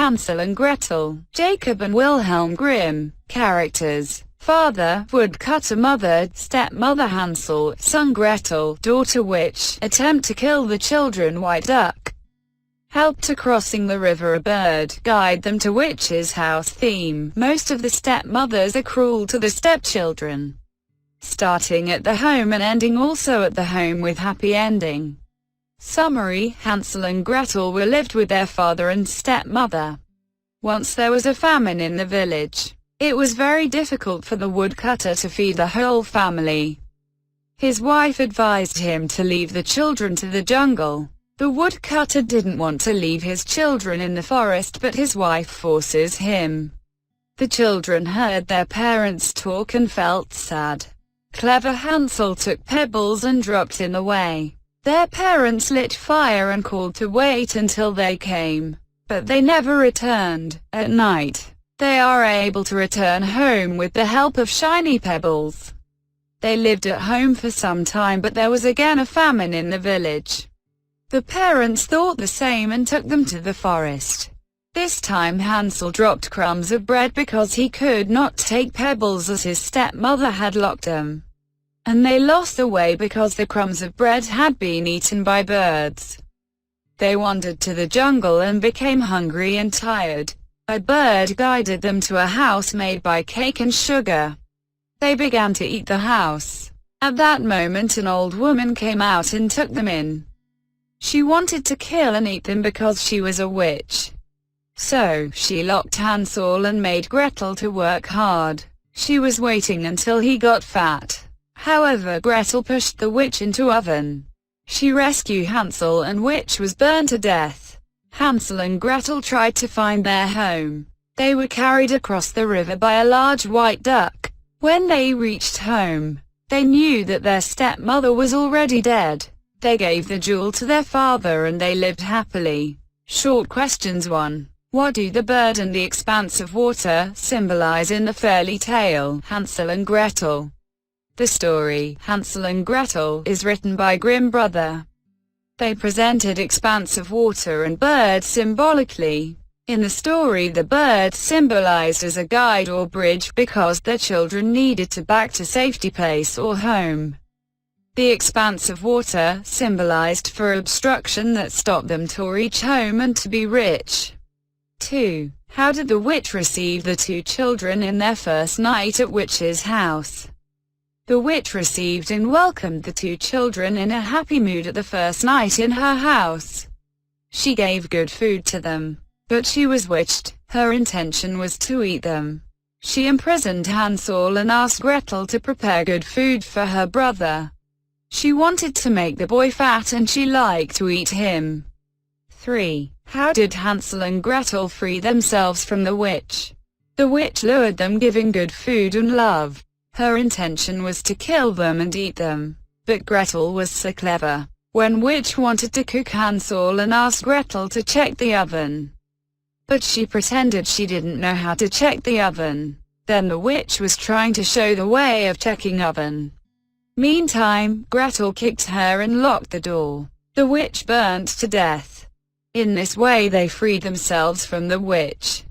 Hansel and Gretel, Jacob and Wilhelm Grimm. Characters: father, woodcutter; mother, stepmother Hansel; son, Gretel, daughter, witch, attempt to kill the children; white duck, help to crossing the river; a bird, guide them to witch's house. Theme: most of the stepmothers are cruel to the stepchildren, starting at the home and ending also at the home with happy ending. Summary: Hansel and Gretel were lived with their father and stepmother. Once there was a famine in the village. It was very difficult for the woodcutter to feed the whole family. His wife advised him to leave the children to the jungle. The woodcutter didn't want to leave his children in the forest, but his wife forces him. The children heard their parents talk and felt sad. Clever Hansel took pebbles and dropped in the way. Their parents lit fire and called to wait until they came, but they never returned. At night, they are able to return home with the help of shiny pebbles. They lived at home for some time, but there was again a famine in the village. The parents thought the same and took them to the forest. This time Hansel dropped crumbs of bread because he could not take pebbles as his stepmother had locked them. And they lost the way because the crumbs of bread had been eaten by birds. They wandered to the jungle and became hungry and tired. A bird guided them to a house made by cake and sugar. They began to eat the house. At that moment an old woman came out and took them in. She wanted to kill and eat them because she was a witch. So, she locked Hansel and made Gretel to work hard. She was waiting until he got fat. However, Gretel pushed the witch into oven. She rescued Hansel and witch was burned to death. Hansel and Gretel tried to find their home. They were carried across the river by a large white duck. When they reached home, they knew that their stepmother was already dead. They gave the jewel to their father and they lived happily. Short questions. 1. What do the bird and the expanse of water symbolize in the fairy tale, Hansel and Gretel? The story, Hansel and Gretel, is written by Grimm brother. They presented expanse of water and bird symbolically. In the story, the bird symbolized as a guide or bridge, because their children needed to back to safety place or home. The expanse of water symbolized for obstruction that stopped them to reach home and to be rich. 2. How did the witch receive the two children in their first night at witch's house? The witch received and welcomed the two children in a happy mood at the first night in her house. She gave good food to them, but she was witched. Her intention was to eat them. She imprisoned Hansel and asked Gretel to prepare good food for her brother. She wanted to make the boy fat and she liked to eat him. 3. How did Hansel and Gretel free themselves from the witch? The witch lured them, giving good food and love. Her intention was to kill them and eat them. But Gretel was so clever. When witch wanted to cook Hansel and asked Gretel to check the oven. But she pretended she didn't know how to check the oven. Then the witch was trying to show the way of checking oven. Meantime, Gretel kicked her and locked the door. The witch burnt to death. In this way they freed themselves from the witch.